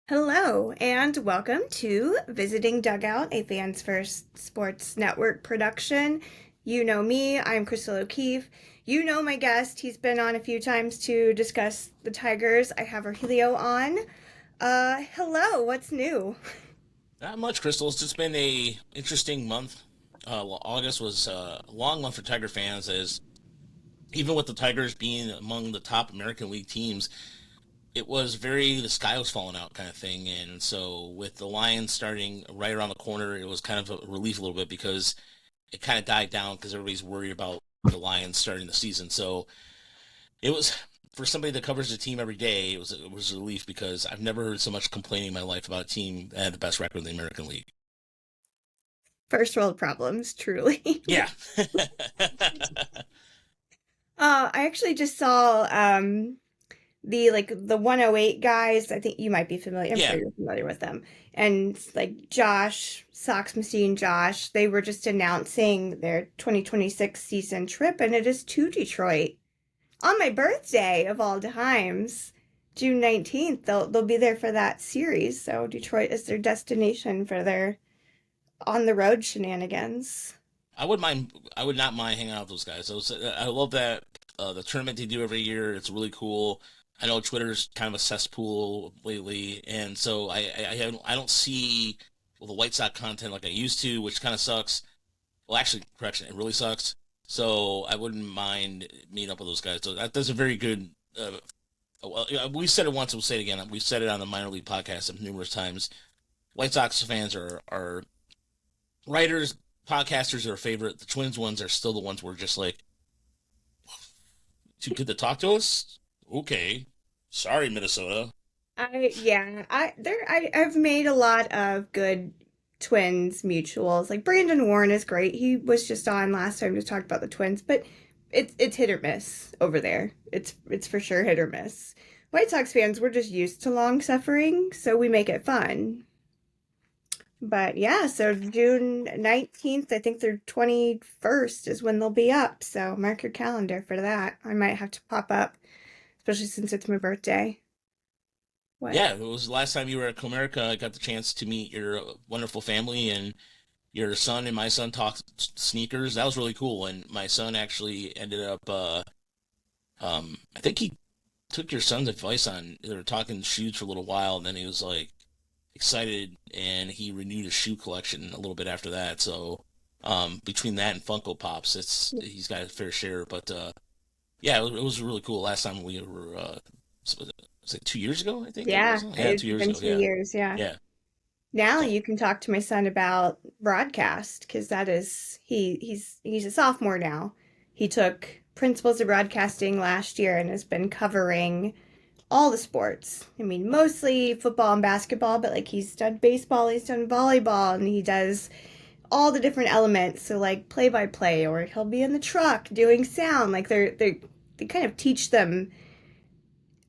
Hello, and welcome to Visiting Dugout, a Fans First Sports Network production. You know me, I'm Chrystal O'Keefe. You know my guest, he's been on a few times to discuss the Tigers. I have Rogelio on. Hello, what's new? Not much, Crystal. It's just been a interesting month. August was a long month for Tiger fans, as even with the Tigers being among the top American League teams, it was very the sky was falling out kind of thing. And so with the Lions starting right around the corner, it was kind of a relief a little bit because it kind of died down because everybody's worried about the Lions starting the season. So it was for somebody that covers the team every day. It was a relief because I've never heard so much complaining in my life about a team that had the best record in the American League. First world problems, truly. Yeah. I actually just saw the 108 guys. I think you might be familiar. I'm Yeah. sure you're familiar with them. And like Josh, Sox Machine Josh, they were just announcing their 2026 season trip, and it is to Detroit on my birthday of all times. June 19th, they'll be there for that series. So Detroit is their destination for their on the road shenanigans. I would mind. I would not mind hanging out with those guys. I love that the tournament they do every year. It's really cool. I know Twitter's kind of a cesspool lately, and so I don't see the White Sox content like I used to, which kind of sucks. Well, actually, correction, it really sucks. So I wouldn't mind meeting up with those guys. So that's a very good. Well, we said it once. We'll say it again. We've said it on the minor league podcast numerous times. White Sox fans are writers, podcasters are a favorite. The Twins ones are still the ones where just like too good to talk to us. Okay, sorry, Minnesota. I've made a lot of good Twins mutuals. Like Brandon Warren is great. He was just on last time to talk about the Twins, but it's hit or miss over there. It's for sure hit or miss. White Sox fans, we're just used to long suffering, so we make it fun. But yeah, so June 19th, I think their 21st is when they'll be up. So mark your calendar for that. I might have to pop up, especially since it's my birthday. What? Yeah, it was the last time you were at Comerica. I got the chance to meet your wonderful family, and your son and my son talked sneakers. That was really cool. And my son actually ended up, I think he took your son's advice on, they were talking shoes for a little while, and then he was like excited, and he renewed his shoe collection a little bit after that. So, between that and Funko Pops, he's got a fair share. But yeah, it was really cool. Last time we were, was it 2 years ago? I think it Yeah, was. Yeah, it's 2 years been ago. two Yeah, years. Yeah. yeah. Now So you can talk to my son about broadcast because that is he's a sophomore now. He took principles of broadcasting last year and has been covering all the sports. I mean, mostly football and basketball, but like he's done baseball, he's done volleyball, and he does all the different elements. So like play by play, or he'll be in the truck doing sound. Like they kind of teach them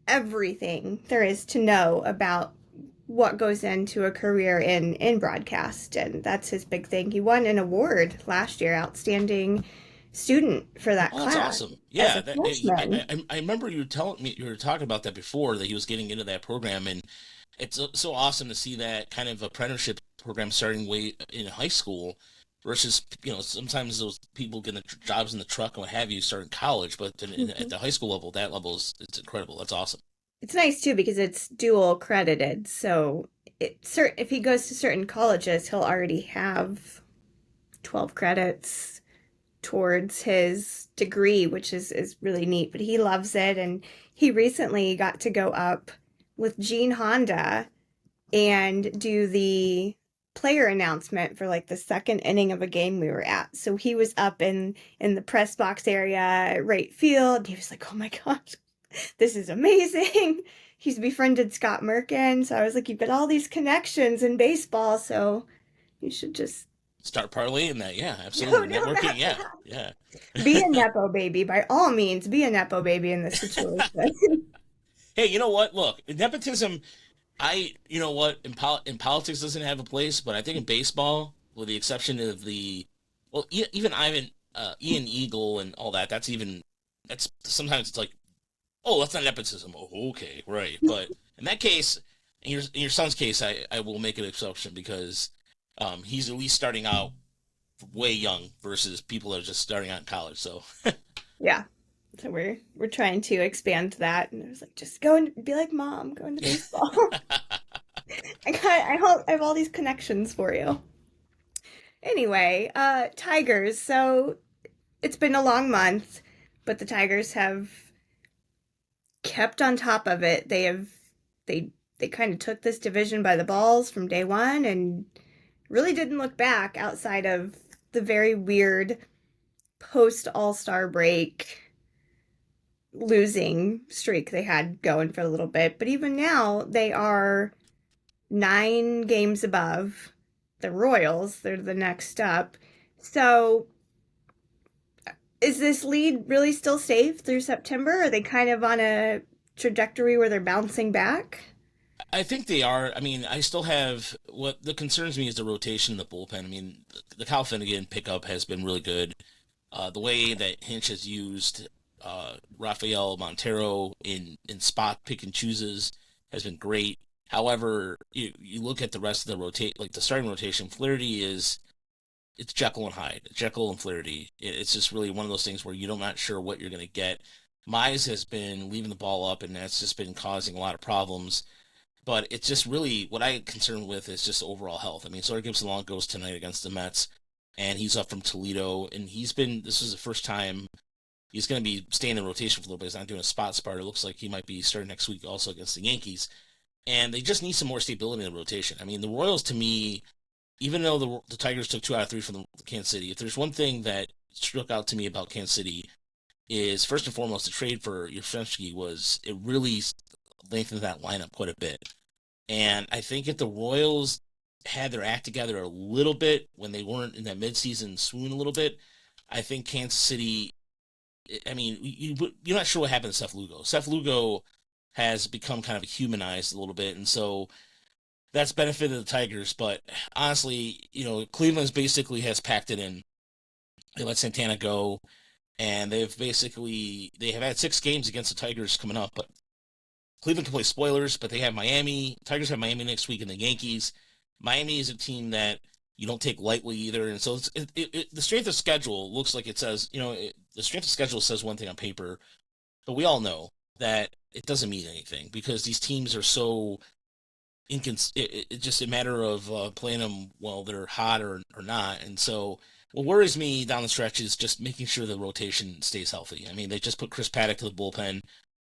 everything there is to know about what goes into a career in broadcast, and that's his big thing. He won an award last year, outstanding student for that oh, that's class awesome. as Yeah, a freshman. I remember you telling me you were talking about that before that he was getting into that program, and it's so awesome to see that kind of apprenticeship program starting way in high school versus sometimes those people getting the jobs in the truck and what have you start in college, but at Mhm. the high school level, that level is it's incredible. That's awesome. It's nice too because it's dual credited, so if he goes to certain colleges he'll already have 12 credits towards his degree, which is really neat. But he loves it, and he recently got to go up with Gene Honda and do the player announcement for like the second inning of a game we were at. So he was up in the press box area at Wrigley Field. He was like, "Oh my gosh, this is amazing." He's befriended Scott Merkin, so I was like, "You've got all these connections in baseball, so you should just Start parlaying that, yeah, go absolutely. down Networking, that yeah, path. yeah. Be a nepo baby by all means. Be a nepo baby in this situation." Hey, you know what? Look, nepotism. You know what? In politics doesn't have a place, but I think in baseball, with the exception of even Ian Eagle and all that, that's sometimes it's like, oh, that's not nepotism. Oh, okay, right. But in that case, In your son's case, I will make an exception because he's at least starting out way young versus people that are just starting out in college. So Yeah. So we're trying to expand that, and I was like, just go and be like mom, go into baseball. I hope I have all these connections for you. Anyway, Tigers. So it's been a long month, but the Tigers have kept on top of it. They they kind of took this division by the balls from day one and really didn't look back outside of the very weird post All-Star break losing streak they had going for a little bit. But even now, they are 9 games above the Royals. They're the next up. So is this lead really still safe through September? Are they kind of on a trajectory where they're bouncing back? I think they are. I mean, I still have what the concerns me is the rotation in the bullpen. I mean, the Kyle Finnegan pickup has been really good. The way that Hinch has used Rafael Montero in spot pick and chooses has been great. However, you look at the rest of the rotate, like the starting rotation, Flaherty is it's Jekyll and Hyde, Jekyll and Flaherty. It's just really one of those things where you're not sure what you're going to get. Mize has been leaving the ball up, and that's just been causing a lot of problems. But it's just really what I'm concerned with is just overall health. I mean, Sawyer Gipson-Long goes tonight against the Mets, and he's up from Toledo, and this is the first time he's going to be staying in rotation for a little bit. He's not doing a spot start. It looks like he might be starting next week also against the Yankees, and they just need some more stability in the rotation. I mean, the Royals to me, even though the Tigers took 2 out of 3 from the Kansas City, if there's one thing that struck out to me about Kansas City is first and foremost the trade for Yastrzemski was it really lengthened that lineup quite a bit. And I think if the Royals had their act together a little bit when they weren't in that midseason swoon a little bit, I think Kansas City. I mean, you're not sure what happened to Seth Lugo. Seth Lugo has become kind of humanized a little bit, and so that's benefited the Tigers. But honestly, Cleveland's basically has packed it in. They let Santana go, and they have had 6 games against the Tigers coming up, but Cleveland can play spoilers, but they have Miami. Tigers have Miami next week, and the Yankees. Miami is a team that you don't take lightly either, and so the strength of schedule looks like it says, the strength of schedule says one thing on paper, but we all know that it doesn't mean anything because these teams are so it's just a matter of playing them while they're hot or not, and so what worries me down the stretch is just making sure the rotation stays healthy. I mean, they just put Chris Paddock to the bullpen,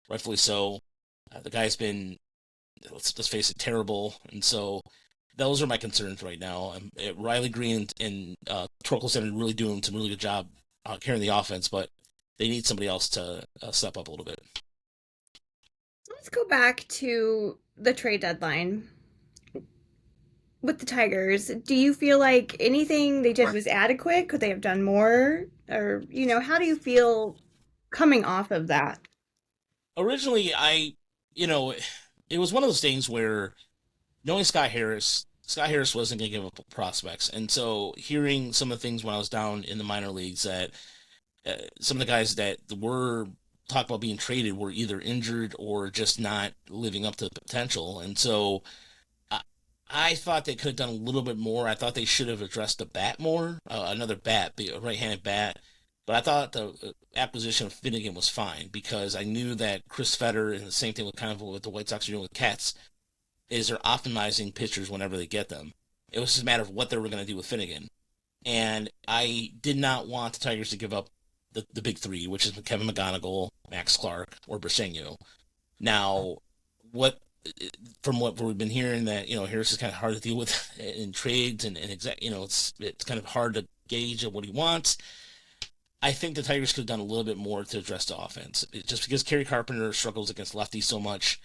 rightfully so. The guy's been, let's face it, terrible, and so those are my concerns right now. Riley Green and Torkelson are really doing some really good job carrying the offense, but they need somebody else to step up a little bit. Let's go back to the trade deadline with the Tigers. Do you feel like anything they did was adequate? Could they have done more? Or, how do you feel coming off of that? Originally, you know, it was one of those things where knowing Scott Harris wasn't going to give up prospects, and so hearing some of the things when I was down in the minor leagues that some of the guys that were talked about being traded were either injured or just not living up to the potential, and so I, I thought they could have done a little bit more. I thought they should have addressed the bat more, another bat, a right-handed bat. But I thought the acquisition of Finnegan was fine because I knew that Chris Fetter and the same thing with kind of what the White Sox are doing with Cats is they're optimizing pitchers whenever they get them. It was just a matter of what they were going to do with Finnegan. And I did not want the Tigers to give up the big three, which is Kevin McGonigal, Max Clark, or Briseño. Now, what from what we've been hearing that Harris is kind of hard to deal with in trades and it's kind of hard to gauge what he wants. I think the Tigers could have done a little bit more to address the offense. Just because Kerry Carpenter struggles against lefties so much,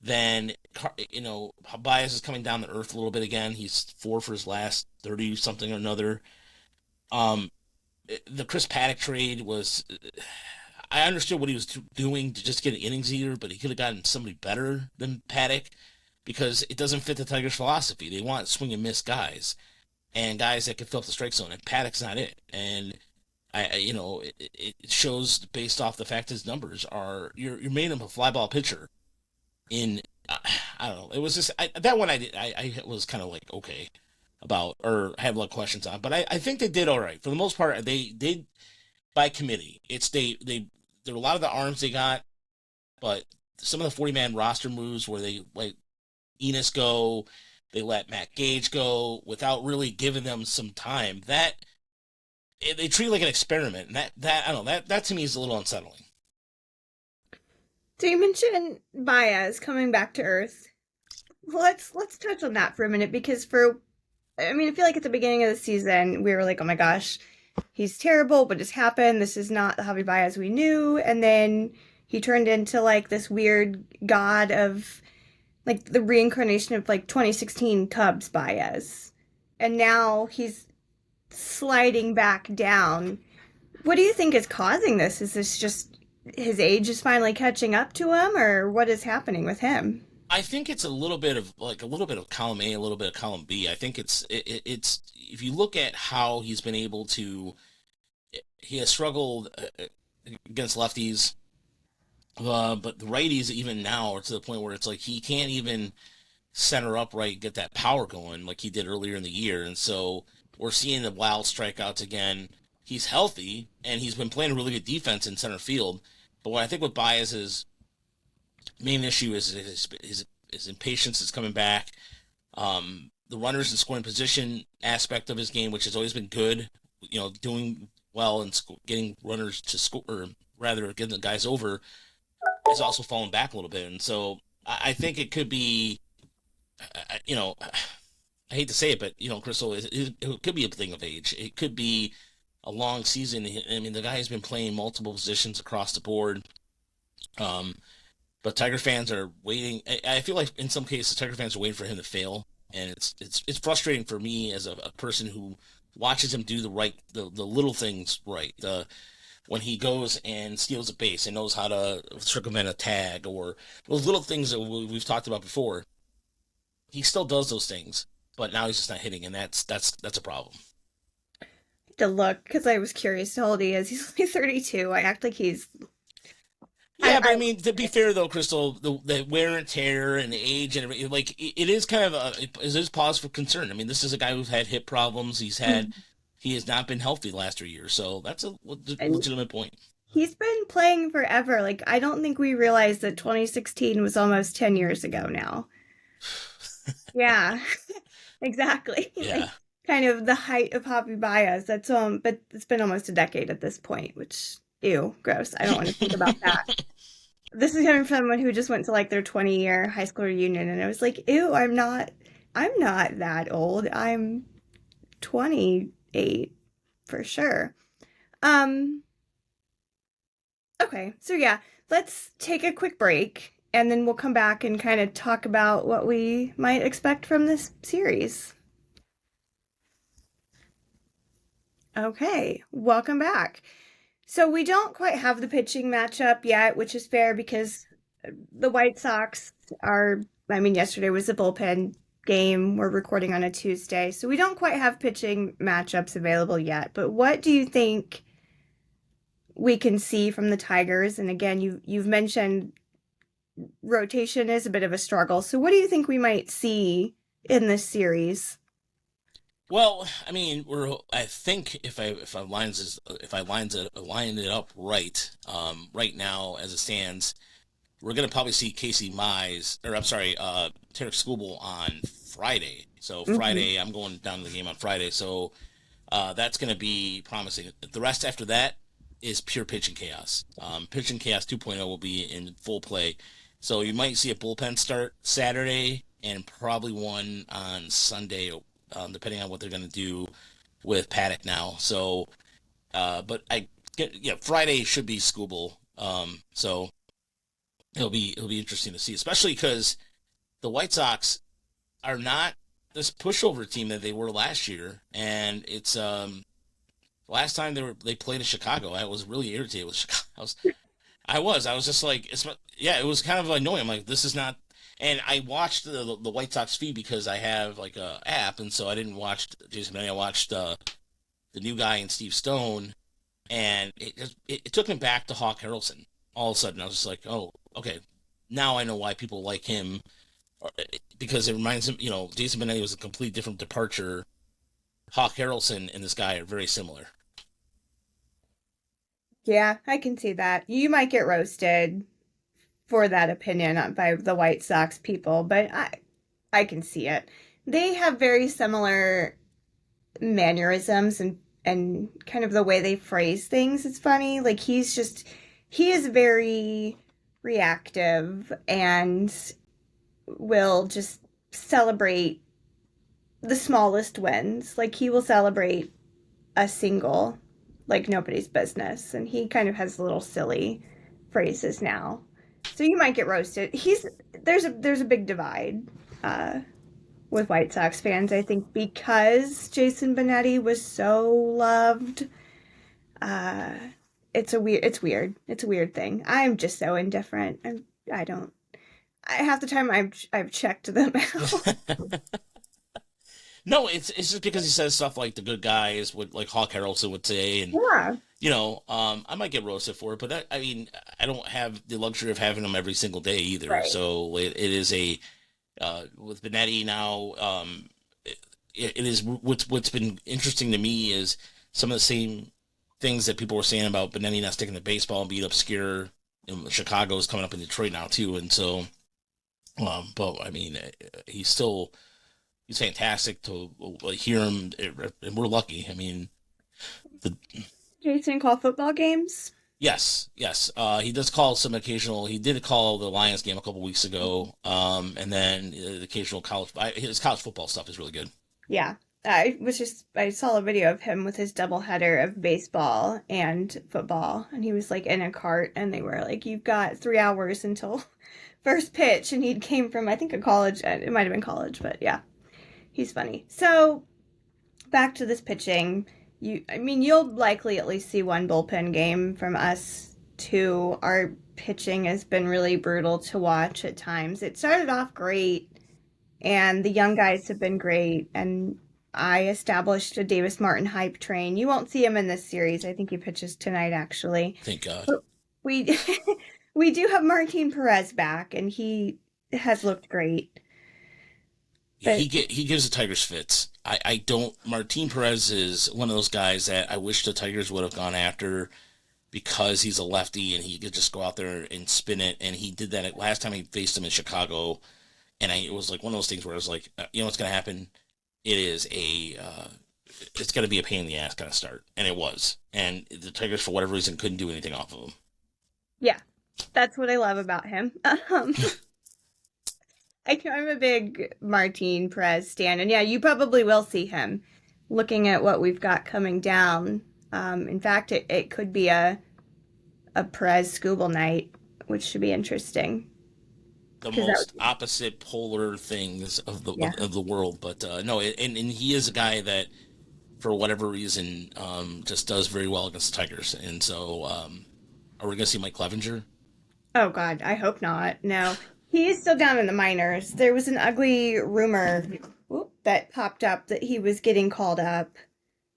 then Báez is coming down to earth a little bit again. He's 4 for his last 30 something or another. Um, the Chris Paddock trade was. I understood what he was doing to just get an innings eater, but he could have gotten somebody better than Paddock because it doesn't fit the Tigers' philosophy. They want swing and miss guys and guys that can fill up the strike zone, and Paddock's not it. And it shows based off the fact his numbers are you're made him a fly ball pitcher in I, I don't know. It was just that one I was kind of like okay about, or I have a lot of questions on, but I think they did all right for the most part. They did by committee. It's they there were a lot of the arms they got, but some of the 40-man roster moves where they let Enos go, they let Matt Gage go without really giving them some time. They treat it like an experiment, and that I don't know, that to me is a little unsettling. So you mentioned Baez coming back to Earth. Let's touch on that for a minute because I mean, I feel like at the beginning of the season we were like, oh my gosh, he's terrible. What just happened? This is not the Javy Báez we knew. And then he turned into like this weird god of like the reincarnation of like 2016 Cubs Baez. And now he's sliding back down. What do you think is causing this? Is this just his age is finally catching up to him, or what is happening with him? I think it's a little bit of column A, a little bit of column B. I think it's if you look at how he's been able to, he has struggled against lefties, but the righties even now are to the point where it's like he can't even center upright, get that power going like he did earlier in the year, and so we're seeing the wild strikeouts again. He's healthy and he's been playing really good defense in center field, but what I think with Baez is main issue is his impatience is coming back. The runners in scoring position aspect of his game, which has always been good, doing well and getting runners to score, or rather getting the guys over, is also falling back a little bit. And so I think it could be, I hate to say it, but Chrystal, it could be a thing of age. It could be a long season. I mean, the guy has been playing multiple positions across the board. Um, But Tiger fans are waiting. I feel like in some cases Tiger fans are waiting for him to fail, and it's frustrating for me as a person who watches him do the little things right. The When he goes and steals a base and knows how to circumvent a tag, or those little things that we've talked about before. He still does those things, but now he's just not hitting, and that's a problem. To look because I was curious how old he is. He's only 32. I act like he's. Yeah, but I I mean, to be fair though, Crystal, the wear and tear and the age and everything, like it is kind of it is pause for concern. I mean, this is a guy who's had hip problems. He has not been healthy the last 3 years, so that's a and legitimate point. he's been playing forever. Like I don't think we realized that 2016 was almost 10 years ago now. Yeah, exactly. Like Yeah. kind of the height of Javi Baez. That's but it's been almost a decade at this point, which ew, gross. I don't want to think about that. This is coming from someone who just went to like their 20-year high school reunion and I was like, ew, I'm not that old. I'm 28 for sure. Um, okay. So yeah, let's take a quick break and then we'll come back and kind of talk about what we might expect from this series. Okay, welcome back. So we don't quite have the pitching matchup yet, which is fair because the White Sox are, I mean, yesterday was the bullpen game. We're recording on a Tuesday. So we don't quite have pitching matchups available yet. But what do you think we can see from the Tigers? And again, you've mentioned rotation is a bit of a struggle. So what do you think we might see in this series? Well, I mean, I think if I line it up right, right now as it stands, we're gonna probably see Casey Mize, or I'm sorry, Tarek Skubal on Friday. So Hmm. Friday, I'm going down to the game on Friday. So that's gonna be promising. The rest after that is pure pitching chaos. Pitching chaos 2.0 will be in full play. So you might see a bullpen start Saturday and probably one on Sunday, depending on what they're gonna do with Paddock now. So, but yeah, Friday should be Skubal. So it'll be interesting to see, especially because the White Sox are not this pushover team that they were last year, and it's last time they played in Chicago, I was really irritated with Chicago. I was just like yeah, it was kind of annoying. I'm like, this is not. And I watched the White Sox feed because I have like a app, and so I didn't watch Jason Manning. I watched the new guy and Steve Stone, and it took me back to Hawk Harrelson. All of a sudden, I was just like, oh, okay, now I know why people like him because it reminds him, Jason Benetti was a complete different departure. Hawk Harrelson and this guy are very similar. Yeah, I can see that. You might get roasted for that opinion by the White Sox people, but I can see it. They have very similar mannerisms and kind of the way they phrase things. It's funny. Like he is very reactive and will just celebrate the smallest wins. Like he will celebrate a single like nobody's business, and he kind of has little silly phrases now. So you might get roasted. He's there's a big divide with White Sox fans, I think, because Jason Benetti was so loved. Uh, it's weird. It's a weird thing. I'm just so indifferent. I don't. Half the time I've checked them out. No, it's just because he says stuff like the good guys would like Hawk Harrelson would say, and Yeah, I might get roasted for it, but I mean, I don't have the luxury of having them every single day either. right. So it is a with Benetti now. It is what's been interesting to me is some of the same things that people were saying about Benetti not sticking to baseball and being obscure. And Chicago is coming up in Detroit now too, and so, but I mean, he's fantastic to hear him, and we're lucky. I mean, the Jason call football games. yes, yes, he does call some occasional. He did call the Lions game a couple weeks ago, and then the occasional his college football stuff is really good. Yeah. I saw a video of him with his doubleheader of baseball and football, and he was like in a cart, and they were like, "You've got 3 hours until first pitch," and he came from I think a college. It might have been college, but yeah, he's funny. So back to this pitching. I mean, you'll likely at least see one bullpen game from us too. Our pitching has been really brutal to watch at times. It started off great and the young guys have been great. And I established a Davis Martin hype train. You won't see him in this series. I think he pitches tonight, actually. Thank God. But we we do have Martin Perez back, and he has looked great. But He gives the Tigers fits. I don't. Martin Perez is one of those guys that I wish the Tigers would have gone after because he's a lefty and he could just go out there and spin it. And he did that last time he faced him in Chicago. And it was like one of those things where I was like, you know what's going to happen? It is it's going to be a pain in the ass kind of start. And it was. And the Tigers, for whatever reason, couldn't do anything off of him. yeah, that's what I love about him. I'm a big Martin Perez stan, and yeah, you probably will see him. Looking at what we've got coming down, in fact, it could be a Perez Scooble night, which should be interesting The because that most would, opposite polar things of the yeah, of the world. But no, and he is a guy that, for whatever reason, just does very well against the Tigers. And so, are we going to see Mike Clevenger? oh God, I hope not. No, he is still down in the minors. There was an ugly rumor that popped up that he was getting called up,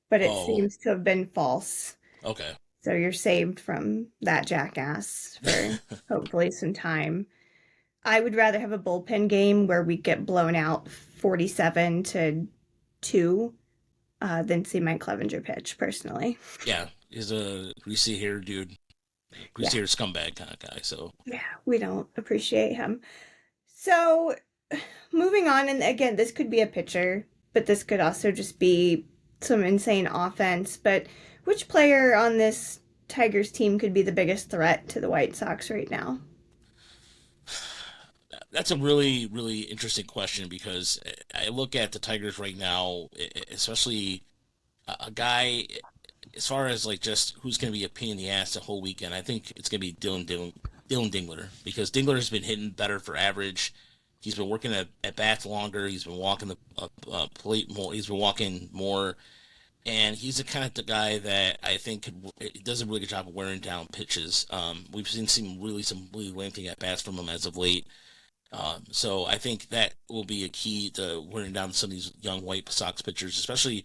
but it Oh, seems to have been false. okay. So you're saved from that jackass for hopefully some time. I would rather have a bullpen game where we get blown out 47-2 than see Mike Clevenger pitch, personally. Yeah, he's a greasy hair dude, Yeah, greasy hair scumbag kind of guy. So yeah, we don't appreciate him. So moving on, and again, this could be a pitcher, but this could also just be some insane offense. But which player on this Tigers team could be the biggest threat to the White Sox right now? that's a really, really interesting question because I look at the Tigers right now, especially a guy as far as like just who's going to be a pain in the ass the whole weekend. I think it's going to be Dylan Dingler because Dingler has been hitting better for average. He's been working at bats longer. He's been walking the plate more. He's been walking more, and he's the kind of the guy that I think does a really good job of wearing down pitches. We've seen some really lengthy at bats from him as of late. So I think that will be a key to wearing down some of these young White Sox pitchers, especially.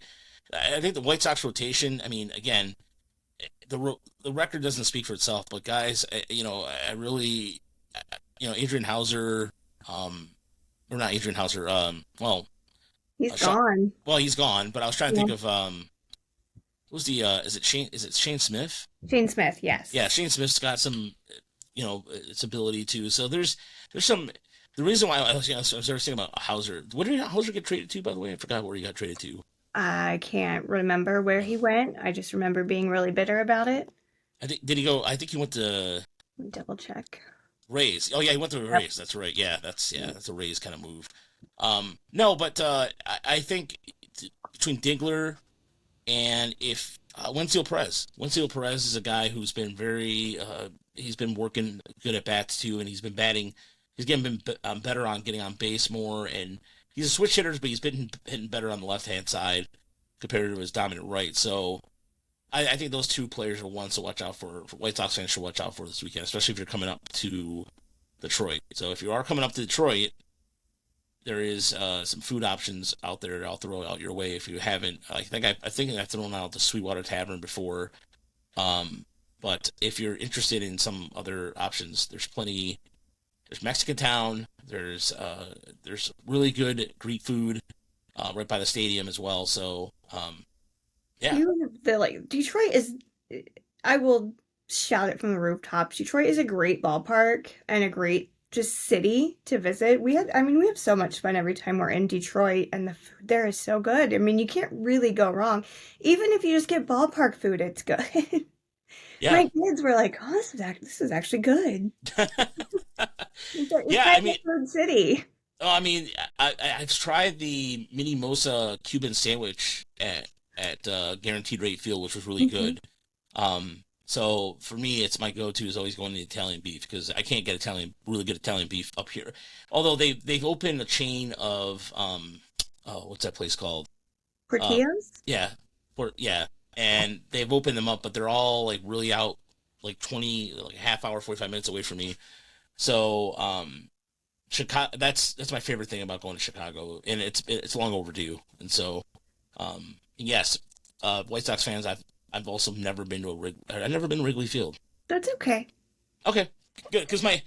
I think the White Sox rotation. I mean, again, the record doesn't speak for itself, but guys, I really, Adrian Hauser, um, or not Adrian Hauser. He's Sean, gone. well, he's gone, but I was trying to Yeah. think of who's the is it Shane Smith? Shane Smith, Yeah, yes. Shane Smith's got some, its ability too. So there's some. The reason why I was thinking about Hauser. What did Hauser get traded to, by the way? I forgot where he got traded to. I can't remember where he went. I just remember being really bitter about it. I think did he go? I think he went to Let me double check. Rays. Oh yeah, he went to the Yep. Rays. That's right. That's a Rays kind of move. No, but I think between Diggler and if Wencio Perez is a guy who's been he's been working good at bats too, and he's been batting. He's getting been better on getting on base more, and he's a switch hitter, but he's been hitting better on the left hand side compared to his dominant right. So I think those two players are ones to watch out for. White Sox fans should watch out for this weekend, especially if you're coming up to Detroit. So if you are coming up to Detroit, there is some food options out there I'll throw out your way if you haven't. I think I've thrown out the Sweetwater Tavern before. Um, but if you're interested in some other options, there's plenty. There's Mexican Town. There's really good Greek food right by the stadium as well. So yeah, You have the like Detroit is I will shout it from the rooftops. Detroit is a great ballpark and a great just city to visit. We have so much fun every time we're in Detroit and the food there is so good. I mean, you can't really go wrong. Even if you just get ballpark food, it's good. yeah, My kids were like, "Oh, this is actually good." It's yeah. kind of a food city. Oh, I mean, I've tried the mini mosa Cuban sandwich at Guaranteed Rate Field, which was really Mhm. good. So for me, it's my go-to is always going to Italian beef because I can't get really good Italian beef up here. Although they've opened a chain of oh, what's that place called? Uh, Tortillas? yeah, yeah, and they've opened them up, but they're all like really out, like 20, like a half hour, 45 minutes away from me. So Chicago. That's my favorite thing about going to Chicago, and it's long overdue. And so, yes, White Sox fans, I've also never been to I've never been to Wrigley Field. That's okay. Okay, good, because my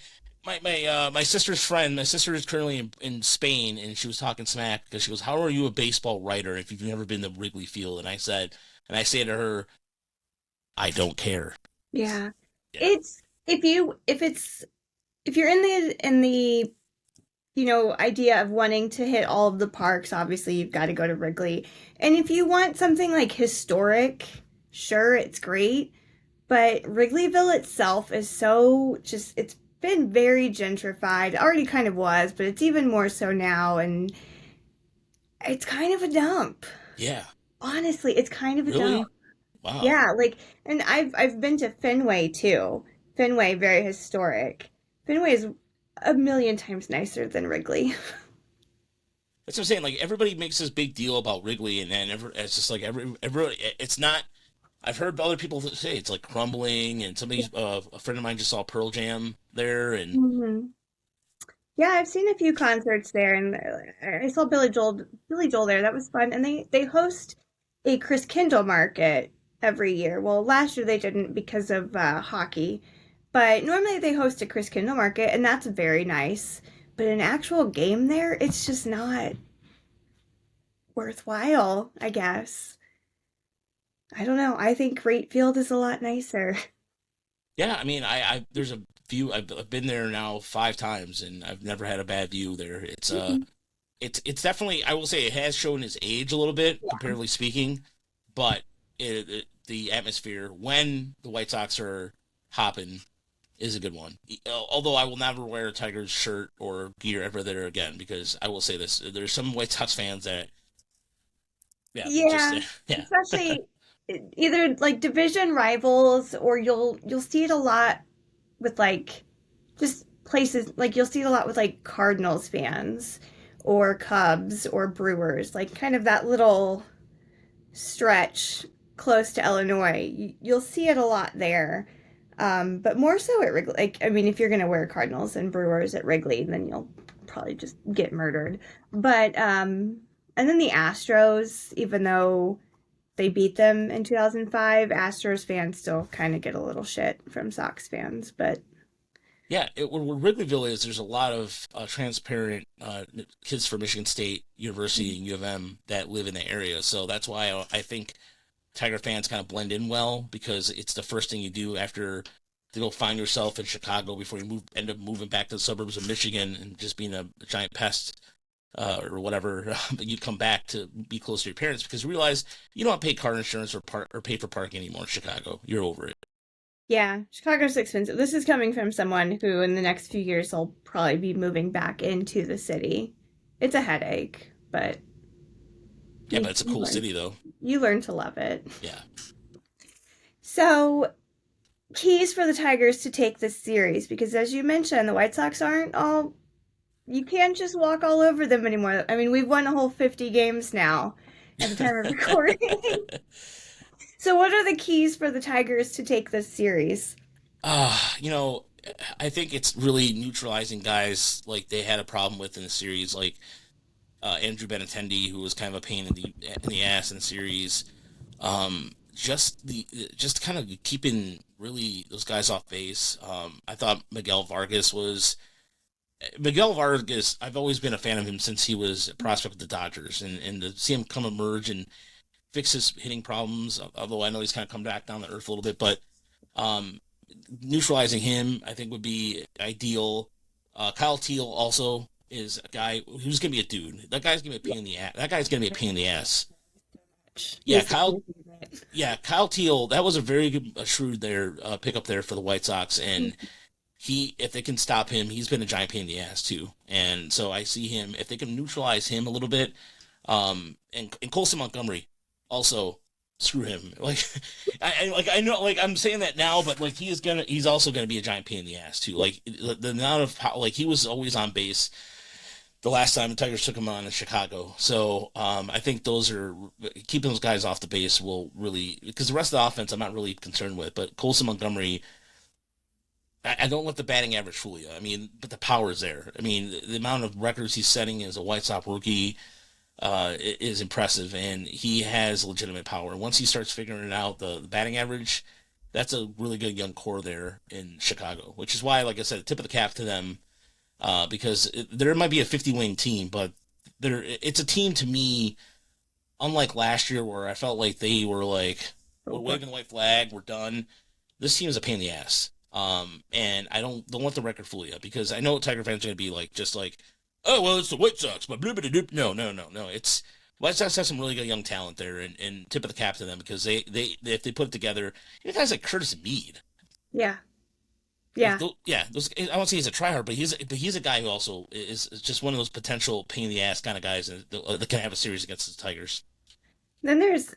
sister's friend, my sister is currently in Spain, and she was talking smack because she goes, "How are you a baseball writer if you've never been to Wrigley Field?" And I say to her, "I don't care." Yeah. Yeah, It's if you're in the idea of wanting to hit all of the parks, obviously you've got to go to Wrigley. And if you want something like historic, sure, it's great, but Wrigleyville itself is so just it's been very gentrified. It already kind of was, but it's even more so now and it's kind of a dump. yeah, Honestly, it's kind of a dump. really, wow. Yeah, like, and I've been to Fenway too. Fenway, very historic. Fenway is a million times nicer than Wrigley. That's what I'm saying. Like everybody makes this big deal about Wrigley, and then it's just like everybody. It's not. I've heard other people say it's like crumbling, and a friend of mine just saw Pearl Jam there, and hmm Yeah, I've seen a few concerts there, and I saw Billy Joel there. That was fun, and they host a Chris Kindle market every year. Well, last year they didn't because of hockey, but normally they host a Chris Kindle market, and that's very nice. But an actual game there, it's just not worthwhile, I guess. I don't know. I think Great Field is a lot nicer. yeah. I mean, I there's a few. I've been there now 5 times, and I've never had a bad view there. Mhm. It's definitely. I will say it has shown its age a little bit, Yeah. comparatively speaking, but the atmosphere when the White Sox are hopping is a good one. Although I will never wear a Tigers shirt or gear ever there again because I will say this: there's some White Sox fans that, yeah, just Yeah, yeah, especially either like division rivals or you'll see it a lot with like just places like you'll see it a lot with like Cardinals fans or Cubs or Brewers, like kind of that little stretch close to Illinois. You'll see it a lot there. But more so at Wrigley. Like, I mean, if you're going to wear Cardinals and Brewers at Wrigley, then you'll probably just get murdered. But, and then the Astros, even though they beat them in 2005, Astros fans still kind of get a little shit from Sox fans. But Yeah, where Wrigleyville is, there's a lot of transparent kids from Michigan State University and U of M that live in the area. So that's why I think Tiger fans kind of blend in well because it's the first thing you do after to go find yourself in Chicago before you end up moving back to the suburbs of Michigan and just being a giant pest or whatever. But you come back to be close to your parents because you realize you don't pay car insurance or pay for parking anymore in Chicago. You're over it. Yeah, Chicago's expensive. This is coming from someone who, in the next few years, will probably be moving back into the city. It's a headache, but Yeah, you, but it's a you cool learn city though. you learn to love it. Yeah. So, keys for the Tigers to take this series, because as you mentioned, the White Sox aren't all. You can't just walk all over them anymore. I mean, we've won a whole 50 games now at the time of recording. So, what are the keys for the Tigers to take this series? You know, I think it's really neutralizing guys like they had a problem with in the series, like Andrew Benintendi, who was kind of a pain in the ass in the series. Just kind of keeping really those guys off base. I thought Miguel Vargas. I've always been a fan of him since he was a prospect with the Dodgers, and to see him come emerge and fix his hitting problems. Although I know he's kind of come back down to earth a little bit, but um, neutralizing him, I think, would be ideal. Kyle Teal also is a guy who's gonna be a dude. That guy's gonna be a pain in the ass. That guy's gonna be a pain in the ass. Yeah, He's my Kyle. favorite. Yeah, Kyle Teal. That was a very good shrewd there pickup there for the White Sox, and if they can stop him, he's been a giant pain in the ass too. And so I see him if they can neutralize him a little bit. And Colson Montgomery also screw him. Like I know like I'm saying that now, but like he's also gonna be a giant pain in the ass too. Like the amount of like he was always on base the last time the Tigers took him on in Chicago. So I think those are keeping those guys off the base will really because the rest of the offense I'm not really concerned with, but Colson Montgomery. I don't let the batting average fool you. I mean, but the power is there. I mean, the amount of records he's setting as a White Sox rookie is impressive, and he has legitimate power. Once he starts figuring it out, the batting average, that's a really good young core there in Chicago, which is why, like I said, tip of the cap to them, because there might be a 50-win team, but it's a team to me, unlike last year where I felt like they were like, we're waving the white flag, we're done. This team is a pain in the ass. And I don't let the record fool you because I know Tiger fans are going to be like, just like, oh, well, it's the White Sox, but blah, blah, blah. No, no, no, no. It's White Sox have some really good young talent there, and tip of the cap to them because they if they put it together, you guys like Curtis Mead. Yeah, Like, yeah. yeah, I won't say he's a tryhard, but he's a guy who also is just one of those potential pain in the ass kind of guys that can have a series against the Tigers. Then there's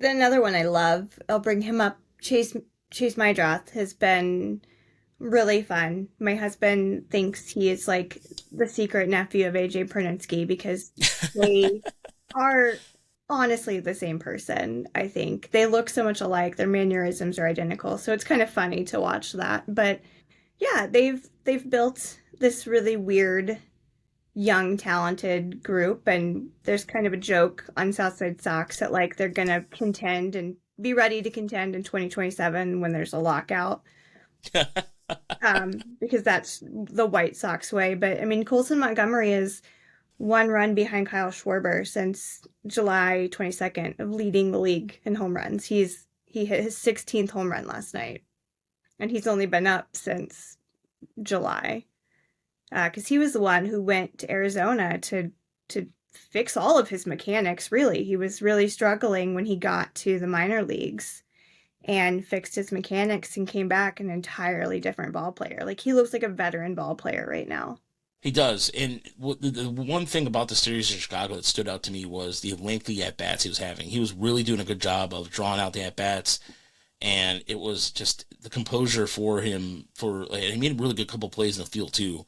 another one I love. I'll bring him up. Chase Mydroth has been really fun. My husband thinks he is like the secret nephew of AJ Pruninsky because they are honestly the same person, I think. They look so much alike. Their mannerisms are identical. So it's kind of funny to watch that. But yeah, they've built this really weird young talented group and there's kind of a joke on Southside Sox that like they're going to contend and be ready to contend in 2027 when there's a lockout. Because that's the White Sox way. But I mean, Colson Montgomery is one run behind Kyle Schwarber since July 22nd of leading the league in home runs. He hit his 16th home run last night, and he's only been up since July. Because he was the one who went to Arizona to fix all of his mechanics. Really, he was really struggling when he got to the minor leagues and fixed his mechanics and came back an entirely different ball player. Like he looks like a veteran ball player right now. He does, and the one thing about the series in Chicago that stood out to me was the lengthy at bats he was having. He was really doing a good job of drawing out the at bats, and it was just the composure for him. He made a really good couple plays in the field too,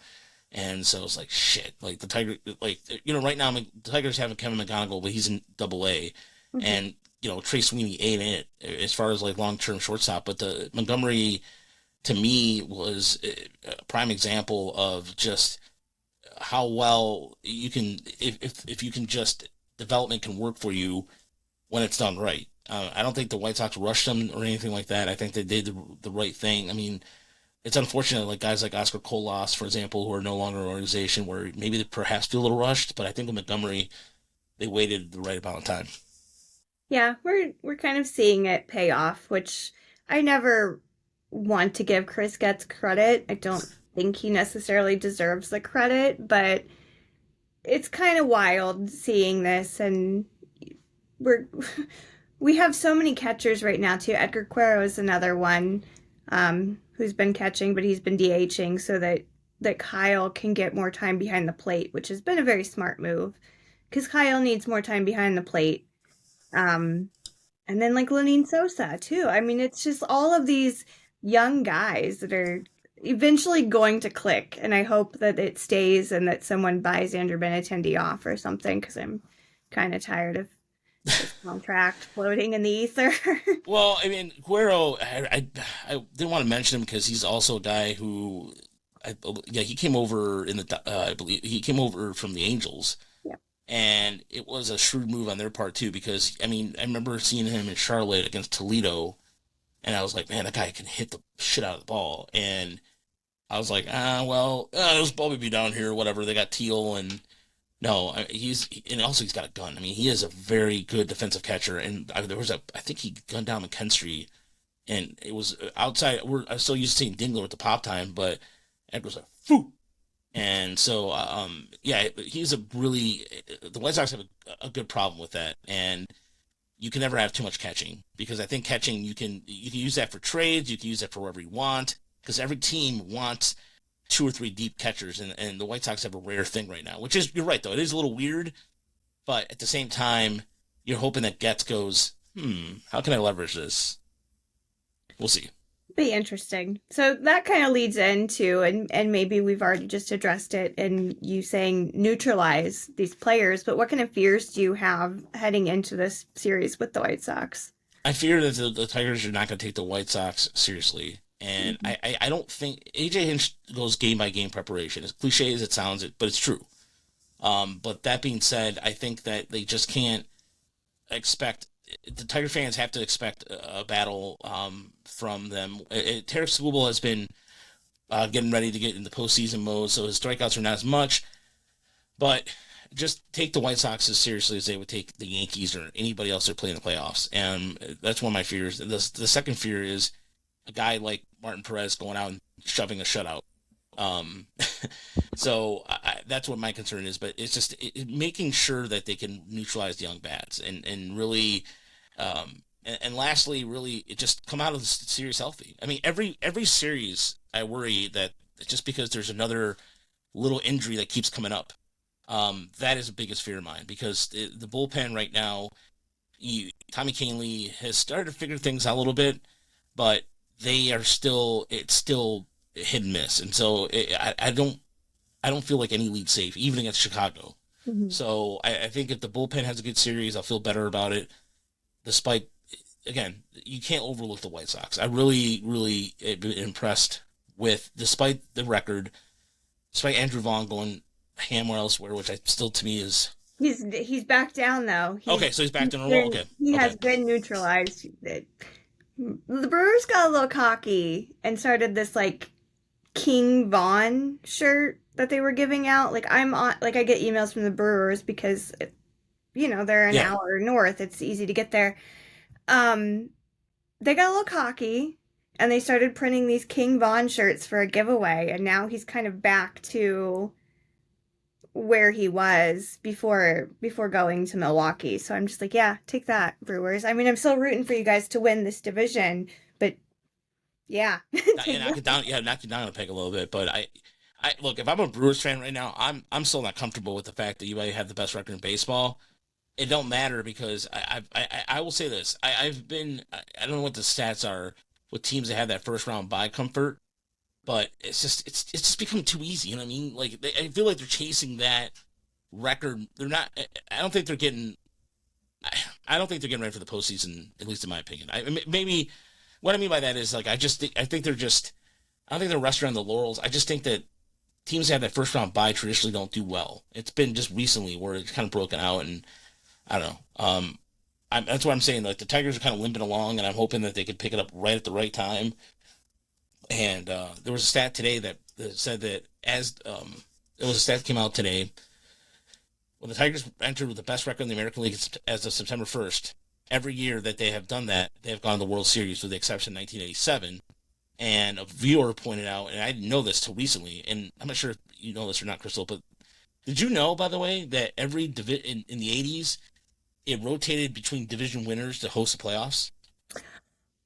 and so it's like shit. Like the Tiger, like right now the Tigers have Kevin McGonigal, but he's in Double A, Mm-hmm. and Trey Sweeney ain't in it as far as like long term shortstop. But the Montgomery to me was a prime example of just how well you can if you can just development can work for you when it's done right. I don't think the White Sox rushed him or anything like that. I think they did the right thing. I mean, it's unfortunate, like guys like Oscar Colas, for example, who are no longer in an organization where maybe they perhaps feel a little rushed. But I think with Montgomery, they waited the right amount of time. Yeah, we're kind of seeing it pay off, which I never want to give Chris Getz credit. I don't think he necessarily deserves the credit, but it's kind of wild seeing this, and we're we have so many catchers right now too. Edgar Cuero is another one who's been catching, but he's been DHing so that Kyle can get more time behind the plate, which has been a very smart move because Kyle needs more time behind the plate. Um, and then like Lenine Sosa too. I mean, it's just all of these young guys that are eventually going to click, and I hope that it stays and that someone buys Andrew Benintendi off or something because I'm kind of tired of his contract floating in the ether. Well, I mean, Guerrero, I didn't want to mention him because he's also a guy who, yeah, he came over in the, I believe he came over from the Angels, Yeah. and it was a shrewd move on their part too because I mean, I remember seeing him in Charlotte against Toledo, and I was like, man, that guy can hit the shit out of the ball, and I was like, well, there's Bobby be down here, whatever. They got Teal and no, and also he's got a gun. I mean, he is a very good defensive catcher. And there was I think he gunned down McKen Street, and it was outside. I'm still used to seeing Dingler with the pop time, but Ed was like, "Foo!" And so, yeah, he's a really the White Sox have a good problem with that, and you can never have too much catching because I think catching you can use that for trades, you can use that for whatever you want because every team wants two or three deep catchers, and the White Sox have a rare thing right now, which is, you're right, though. It is a little weird, but at the same time, you're hoping that Getz goes, how can I leverage this? We'll see. Be interesting. So that kind of leads into, and maybe we've already just addressed it in you saying neutralize these players, but what kind of fears do you have heading into this series with the White Sox? I fear that the Tigers are not going to take the White Sox seriously. And Mhm. I don't think AJ Hinch goes game by game preparation. As cliche as it sounds, but it's true. But that being said, I think that they just can't expect the Tiger fans have to expect a battle from them. Tarek Skubal has been getting ready to get in the postseason mode, so his strikeouts are not as much. But just take the White Sox as seriously as they would take the Yankees or anybody else they're playing in the playoffs, and that's one of my fears. The second fear is a guy like Martin Perez going out and shoving a shutout. Um, so that's what my concern is. But it's just making sure that they can neutralize the young bats and really, and lastly, really it just come out of the series healthy. I mean, every series I worry that just because there's another little injury that keeps coming up, that is the biggest fear of mine because the bullpen right now, Tommy Kahnle has started to figure things out a little bit, but it's still hit and miss, and so I don't feel like any lead safe even against Chicago. Mhm. So I think if the bullpen has a good series, I'll feel better about it. Despite, again, you can't overlook the White Sox. I really been impressed with, despite the record, despite Andrew Vaughn going ham or elsewhere, which I still to me is He's back down though. okay. So he's back to normal. Okay, He okay. has been neutralized. The Brewers got a little cocky and started this like King Vaughn shirt that they were giving out. Like I'm on, like I get emails from the Brewers because they're an Yeah, hour north. It's easy to get there. Um, they got a little cocky and they started printing these King Vaughn shirts for a giveaway, and now he's kind of back to where he was before going to Milwaukee. So I'm just like, yeah, take that, Brewers. I mean, I'm still rooting for you guys to win this division, but yeah, yeah, take knock that. it down. Yeah, knock it down a peg a little bit. But I look, if I'm a Brewers fan right now, I'm still not comfortable with the fact that you might have the best record in baseball. It don't matter because I will say this. I've been I don't know what the stats are with teams that have that first round bye comfort, but it's just become too easy. You know what I mean? Like I feel like they're chasing that record. They're not. I don't think they're getting. I don't think they're getting ready for the postseason. At least in my opinion. Maybe what I mean by that is like I think they're just. I don't think they're resting on the laurels. I just think that teams that have that first round bye traditionally don't do well. It's been just recently where it's kind of broken out, and I don't know. That's what I'm saying. Like the Tigers are kind of limping along, and I'm hoping that they can pick it up right at the right time. And there was a stat today that said that it was a stat that came out today when the Tigers entered with the best record in the American League as of September 1st. Every year that they have done that, they have gone to the World Series with the exception of 1987. And a viewer pointed out, and I didn't know this till recently, and I'm not sure if you know this or not, Chrystal, but did you know, by the way, that in the 80s, it rotated between division winners to host the playoffs?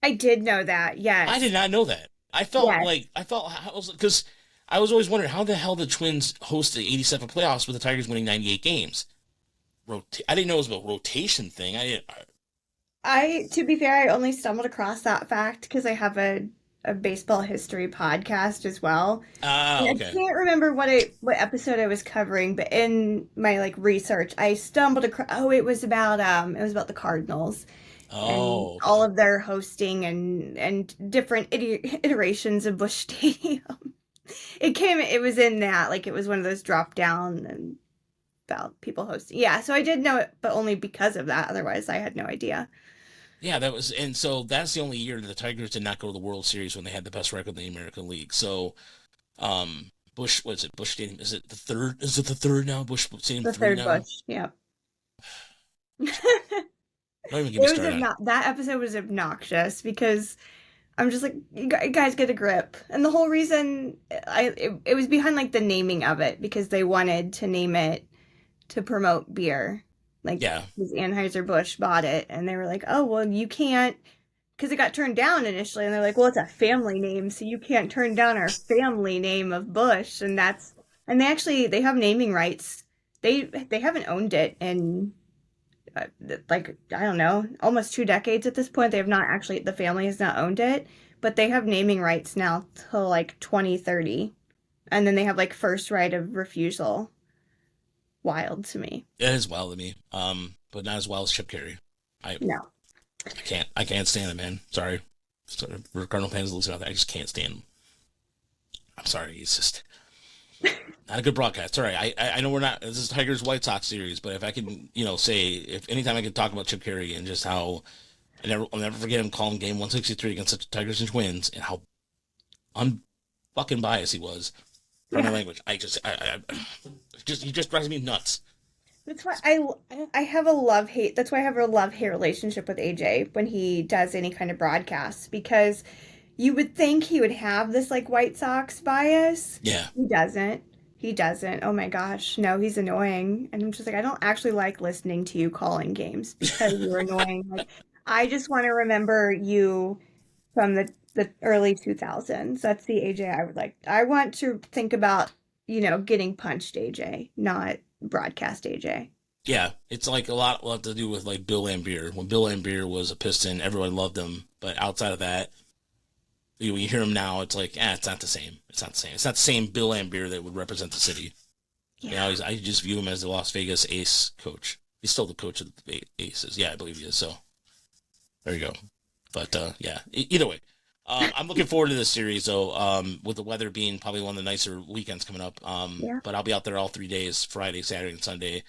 I did know that. I did Yes. not know that. Yes. Because I was always wondering how the hell the Twins host the 87 playoffs with the Tigers winning 98 games. I didn't know it was a rotation thing. I didn't. To be fair, I only stumbled across that fact because I have a baseball history podcast as well. And I Okay. can't remember what episode I was covering, but in my like research, I stumbled across. Oh, it was about the Cardinals and Oh, all okay. of their hosting and different iterations of Busch Stadium. It was in that like it was one of those drop down and about people hosting. Yeah, so I did know it, but only because of that. Otherwise, I had no idea. Yeah, and so that's the only year that the Tigers did not go to the World Series when they had the best record in the American League. So, Bush, what is it? Bush Stadium, is it the third? Is it the third now? Bush Stadium The 3 third now? Busch. Yeah. Don't even get me It was started on it. that episode was obnoxious because I'm just like, you guys get a grip. And the whole reason it was behind like the naming of it because they wanted to name it to promote beer. Like, Yeah, because Anheuser-Busch bought it and they were like, oh, well, you can't, because it got turned down initially. And they're like, well, it's a family name, so you can't turn down our family name of Bush. And they have naming rights. They haven't owned it in uh, like I don't know, almost 2 decades at this point. They have not actually the family has not owned it, but they have naming rights now till like 2030, and then they have like first right of refusal. Wild to me. it is wild to me. But not as wild as Chip Carey. I No. I can't stand it, man. Sorry. Sorry for Cardinal fans listening out there. I just can't stand him. I'm sorry. It's just not a good broadcast. Sorry. I know we're not. This is Tigers White Sox series, but if I can, say if anytime I can talk about Chip Carey and just how I'll never forget him calling game 163 against the Tigers and Twins and how unfucking biased he was. Pardon Yeah. my language. He just drives me nuts. That's why I have a love hate. That's why I have a love hate relationship with AJ when he does any kind of broadcasts because you would think he would have this like White Sox bias. Yeah. He doesn't. He doesn't. Oh my gosh. No, he's annoying. And I'm just like, I don't actually like listening to you calling games because you're annoying. Like, I just want to remember you from the early 2000s. That's the AJ I would like. I want to think about, getting punched AJ, not broadcast AJ. Yeah, it's like a lot to do with like Bill Laimbeer. When Bill Laimbeer was a Piston, everyone loved him. But outside of that, when you hear him now, it's like, it's not the same. It's not the same. It's not the same Bill Laimbeer that would represent the city. Yeah. I just view him as the Las Vegas Ace coach. He's still the coach of the Aces. Yeah, I believe he is. So there you go. But yeah, either way, I'm looking forward to this series though. With the weather being probably one of the nicer weekends coming up. Yeah. But I'll be out there all 3 days: Friday, Saturday, and Sunday.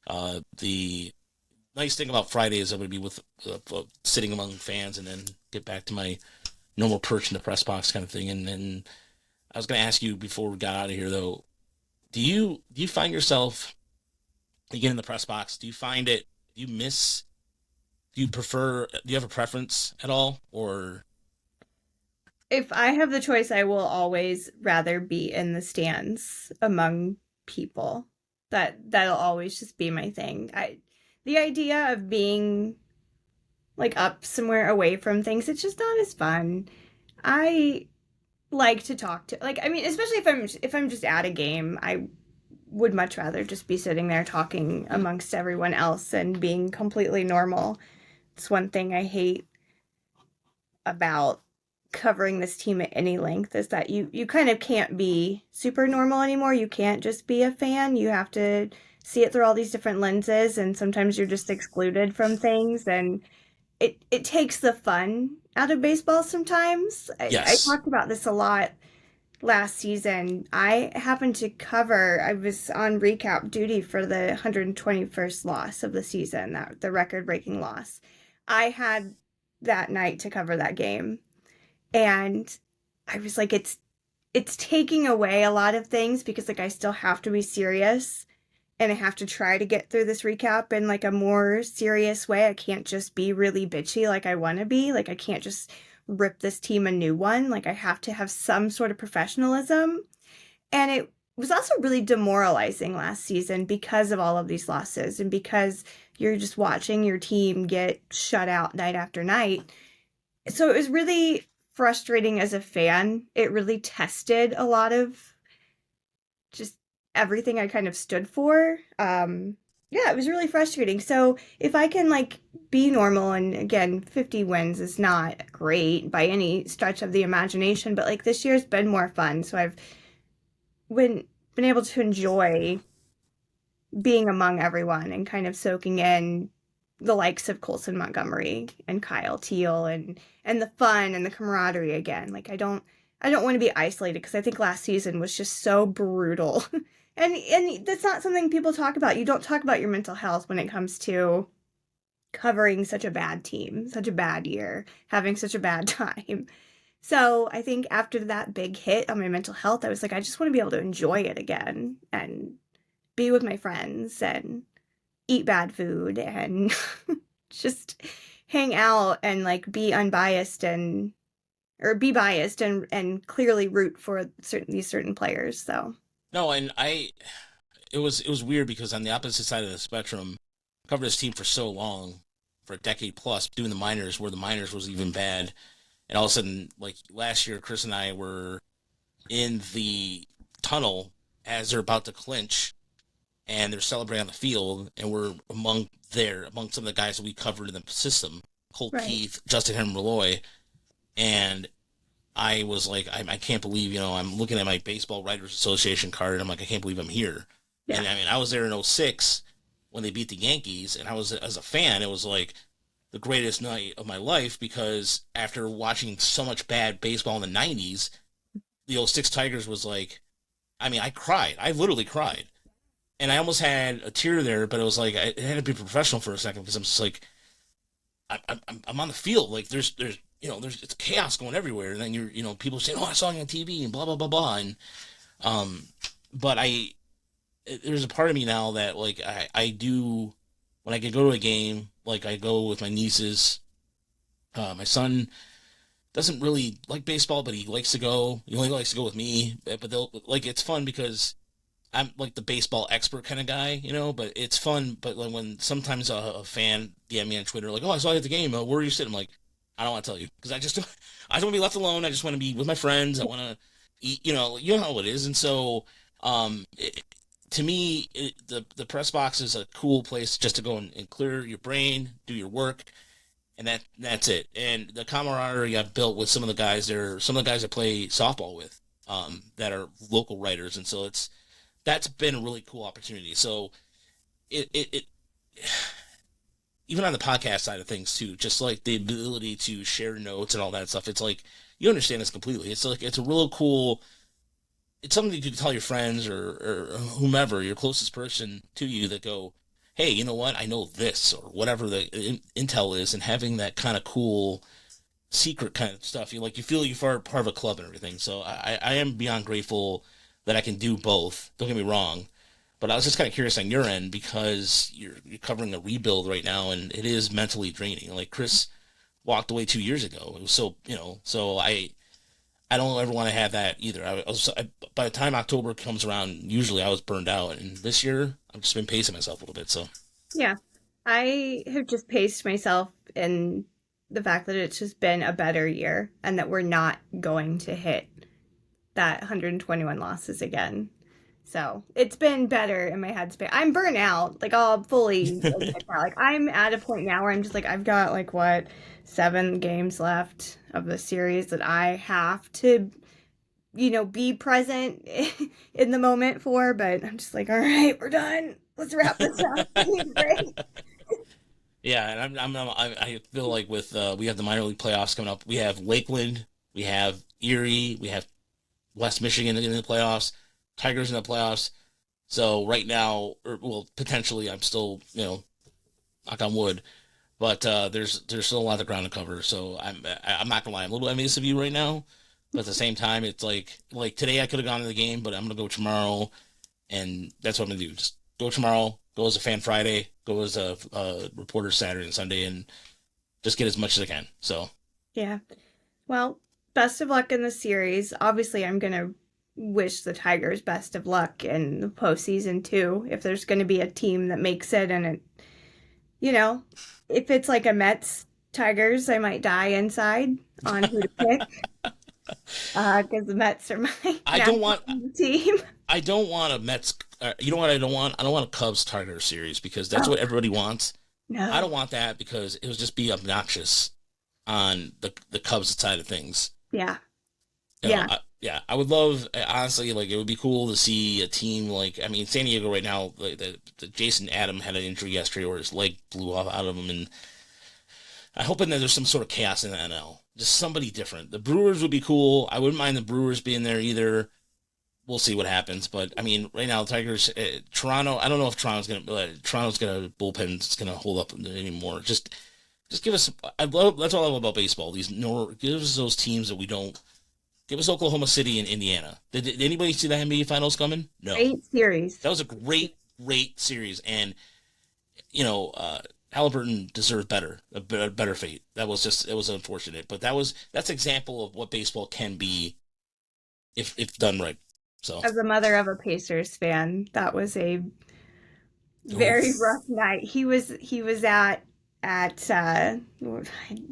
The nice thing about Friday is I'm going to be with sitting among fans, and then get back to my normal perch in the press box kind of thing. And then I was going to ask you before we got out of here though, do you find yourself, you get in the press box? Do you find it? Do you miss? Do you prefer? Do you have a preference at all, or? If I have the choice, I will always rather be in the stands among people. That'll always just be my thing. The idea of being like up somewhere away from things, it's just not as fun. I like to talk to like I mean, especially if I'm just at a game, I would much rather just be sitting there talking amongst everyone else and being completely normal. It's one thing I hate about covering this team at any length is that you kind of can't be super normal anymore. You can't just be a fan. You have to see it through all these different lenses and sometimes you're just excluded from things and it takes the fun out of baseball sometimes. I Yes. talked about this a lot last season. I happened to cover, I was on recap duty for the 121st loss of the season, that the record breaking loss. I had that night to cover that game. And I was like, it's taking away a lot of things because like I still have to be serious and I have to try to get through this recap in like a more serious way. I can't just be really bitchy like I want to be. Like I can't just rip this team a new one. Like I have to have some sort of professionalism. And it was also really demoralizing last season because of all of these losses and because you're just watching your team get shut out night after night. So it was really frustrating as a fan. It really tested a lot of just everything I kind of stood for. Yeah, it was really frustrating. So if I can like be normal, and again, 50 wins is not great by any stretch of the imagination, but like this year's been more fun. So I've been been able to enjoy being among everyone and kind of soaking in the likes of Colson Montgomery and Kyle Teal and the fun and the camaraderie again. Like I don't want to be isolated because I think last season was just so brutal. And that's not something people talk about. You don't talk about your mental health when it comes to covering such a bad team, such a bad year, having such a bad time. So I think after that big hit on my mental health, I was like, I just want to be able to enjoy it again and be with my friends and eat bad food and just hang out and like be unbiased and or be biased and clearly root for certain players. So No, and it was weird because on the opposite side of the spectrum, I covered this team for so long, for a decade plus, doing the minors where the minors was even bad, and all of a sudden, like last year, Chris and I were in the tunnel as they're about to clinch, and they're celebrating on the field, and we're among some of the guys that we covered in the system, Colt right. Keith, Justin Henry Malloy, and I was like, I can't believe, I'm looking at my Baseball Writers Association card, and I'm like, I can't believe I'm here. Yeah. And I mean, I was there in '06 when they beat the Yankees, and I was, as a fan, it was like the greatest night of my life because after watching so much bad baseball in the '90s, the '06 Tigers was like, I mean, I cried. I literally cried. And I almost had a tear there, but it was like, I had to be professional for a second because I'm just like, I'm on the field. Like there's it's chaos going everywhere, and then people saying, "Oh, I saw you on TV," and blah blah blah blah, and um, but there's a part of me now that like I do when I can go to a game, like I go with my nieces. My son doesn't really like baseball, but he likes to go. He only likes to go with me, but they'll like it's fun because I'm like the baseball expert kind of guy, but it's fun. But like when sometimes a fan DM me on Twitter, like, "Oh, I saw you at the game. Where are you sitting?" I'm like, I don't want to tell you because I just want to be left alone. I just want to be with my friends. I want to eat, you know how it is. And so, to me, the press box is a cool place just to go and clear your brain, do your work, and that's it. And the camaraderie I've built with some of the guys there, some of the guys I play softball with, that are local writers, and so that's been a really cool opportunity. So it even on the podcast side of things too, just like the ability to share notes and all that stuff. It's like you understand this completely. It's like it's a real cool. It's something you can tell your friends or whomever, your closest person to you, that go, "Hey, you know what? I know this," or whatever the intel is, and having that kind of cool secret kind of stuff. You feel you're part of a club and everything. So I am beyond grateful that I can do both. Don't get me wrong. But I was just kind of curious on your end because you're covering a rebuild right now, and it is mentally draining. Like Chris walked away 2 years ago. It was so I don't ever want to have that either. By the time October comes around, usually I was burned out, and this year I've just been pacing myself a little bit. So Yeah. I have just paced myself in the fact that it's just been a better year and that we're not going to hit that 121 losses again. So it's been better in my headspace. I'm burnt out. Like I'll fully admit that. Like I'm at a point now where I'm just like I've got like what 7 games left of the series that I have to be present in the moment for. But I'm just like, all right, we're done. Let's wrap this up. Great. yeah, and I feel like with we have the minor league playoffs coming up. We have Lakeland, we have Erie, we have West Michigan in the playoffs, Tigers in the playoffs. So right now, or well, potentially, I'm still, knock on wood, but there's still a lot of ground to cover. So I'm not gonna lie, I'm a little envious of you right now, But at the same time, it's like today I could have gone to the game, but I'm gonna go tomorrow, and that's what I'm gonna do. Just go tomorrow. Go as a fan Friday. Go as a reporter Saturday and Sunday, and just get as much as I can. So Yeah. Well, best of luck in the series. Obviously, I'm going to wish the Tigers best of luck in the postseason too. If there's going to be a team that makes it, and it, you know, if it's like a Mets Tigers, I might die inside on who to pick because the Mets are my I don't national want team. I don't want a Mets. You know what I don't want? I don't want a Cubs Tigers series because that's Oh, what everybody wants. I don't no. want that because it would just be obnoxious on the Cubs side of things. Yeah. You know, Yeah. yeah, I would love honestly like it would be cool to see a team like I mean San Diego right now like the Jason Adam had an injury yesterday or his leg blew off out of him and I'm hoping that there's some sort of chaos in the NL. Just somebody different. The Brewers would be cool. I wouldn't mind the Brewers being there either. We'll see what happens. But I mean, right now, the Tigers, Toronto. I don't know if Toronto's gonna bullpen's gonna hold up anymore. Just give us. I love. That's all I love about baseball. Give us those teams that we don't. Give us Oklahoma City and Indiana. Did anybody see the NBA Finals coming? No. Great series. That was a great series, and you know, Halliburton deserved better fate. It was unfortunate, but that's example of what baseball can be if done right. So, As a mother of a Pacers fan, that was a very oof. rough night. He was at I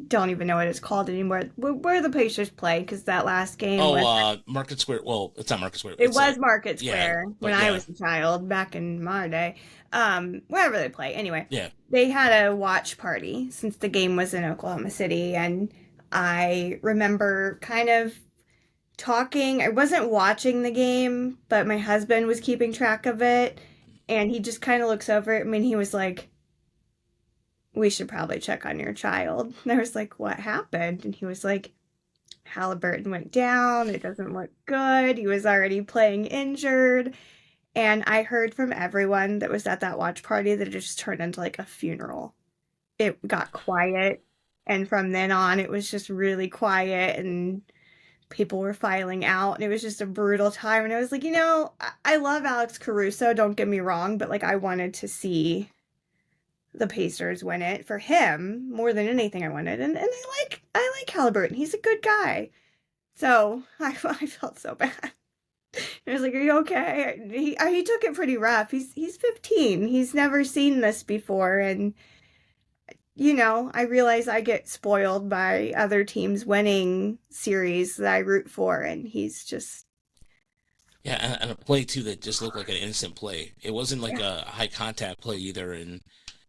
don't even know what it's called anymore. Where the Pacers play because that last game Oh, was Market Square. Well, it's not Market Square. it was Market Yeah, Square when but I yeah, was a child back in my day. Wherever they play. Anyway, yeah. they had a watch party since the game was in Oklahoma City, and I remember kind of talking. I wasn't watching the game, but my husband was keeping track of it, and he just kind of looks over at me and he was like, "We should probably check on your child." And I was like, "What happened?" And he was like, "Halliburton went down. It doesn't look good. He was already playing injured." And I heard from everyone that was at that watch party that it just turned into like a funeral. It got quiet, and from then on, it was just really quiet, and people were filing out, and it was just a brutal time. And I was like, I love Alex Caruso, don't get me wrong, but like I wanted to see the Pacers win it for him more than anything I wanted. And I like Halliburton. He's a good guy. So I felt so bad. I was like, "Are you okay?" He took it pretty rough. He's 15. He's never seen this before, and I realize I get spoiled by other teams winning series that I root for, and he's just Yeah, and a play too that just looked like an innocent play. It wasn't like yeah, a high contact play either. And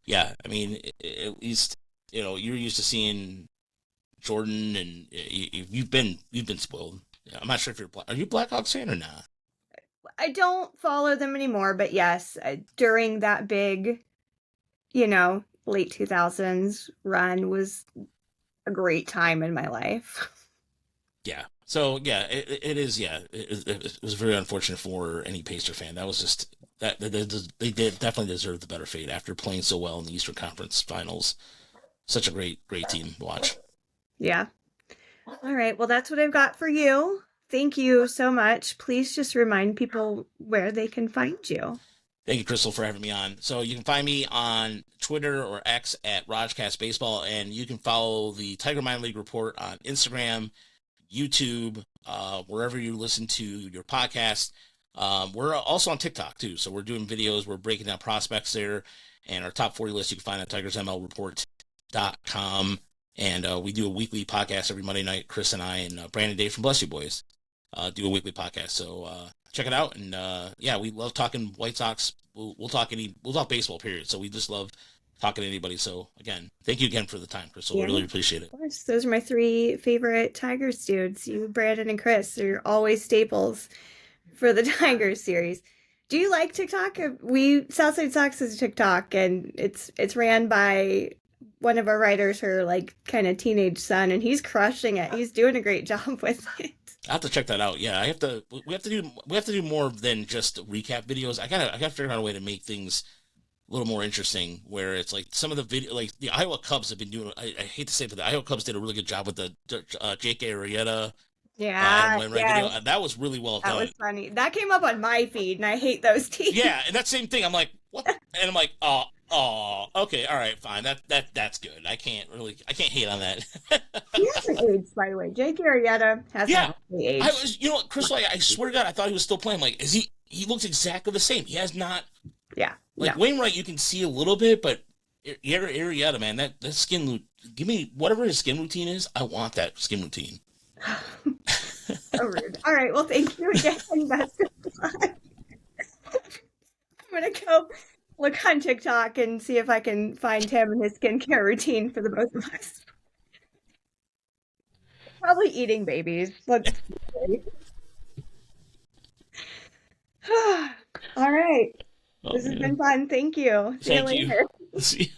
yeah, I mean, at least you're used to seeing Jordan, and you've been spoiled. Yeah, I'm not sure if are you a Blackhawks fan or not? I don't follow them anymore, but yes, during that big, late 2000s run was a great time in my life. Yeah. So yeah, it is. Yeah, it was very unfortunate for any Pacer fan. That was just they did definitely deserve the better fate after playing so well in the Eastern Conference Finals. Such a great team to watch. Yeah. All right. Well, that's what I've got for you. Thank you so much. Please just remind people where they can find you. Thank you, Chrystal, for having me on. So you can find me on Twitter or X at Rajcast Baseball, and you can follow the Tiger Minor League Report on Instagram, YouTube, wherever you listen to your podcast. We're also on TikTok too, so we're doing videos. We're breaking down prospects there, and our top 40 list you can find at TigersMLReport.com. And we do a weekly podcast every Monday night. Chris and I and Brandon Dave from Bless You Boys do a weekly podcast. So check it out. And yeah, we love talking White Sox. We'll talk baseball. Period. So we just love talking to anybody. So again, thank you again for the time, Crystal. We Yeah, really appreciate it. of course. Those are my three favorite Tigers dudes. You, Brandon, and Chris. They're always staples for the Tigers series. Do you like TikTok? We Southside Sox is a TikTok, and it's ran by one of our writers, her like kind of teenage son, and he's crushing it. He's doing a great job with it. I have to check that out. Yeah, I have to. We have to do more than just recap videos. I gotta figure out a way to make things a little more interesting. Where it's like some of the video, like the Iowa Cubs have been doing. I hate to say, it, but the Iowa Cubs did a really good job with the Jake Arrieta Yeah, when yeah, Rogelio, that was really well that done. was funny. That came up on my feed, and I hate those teams. Yeah, and that same thing. I'm like, what? And I'm like, okay, all right, fine. That's good. I can't hate on that. He hasn't aged, by the way. Jake Arrieta hasn't Yeah, actually I aged. was, you know what, Crystal? I swear to God, I thought he was still playing. Like, is he? He looks exactly the same. He has not. Yeah, Like no. Wainwright, you can see a little bit, but Arrieta, man, that skin. Give me whatever his skin routine is. I want that skin routine. So rude. All right, well, thank you again. Best of luck. I'm gonna go look on TikTok and see if I can find him and his skincare routine for the both of us. Probably eating babies. Let's see. All right. Oh This has been man, fun. Thank you. See you thank you. later. See.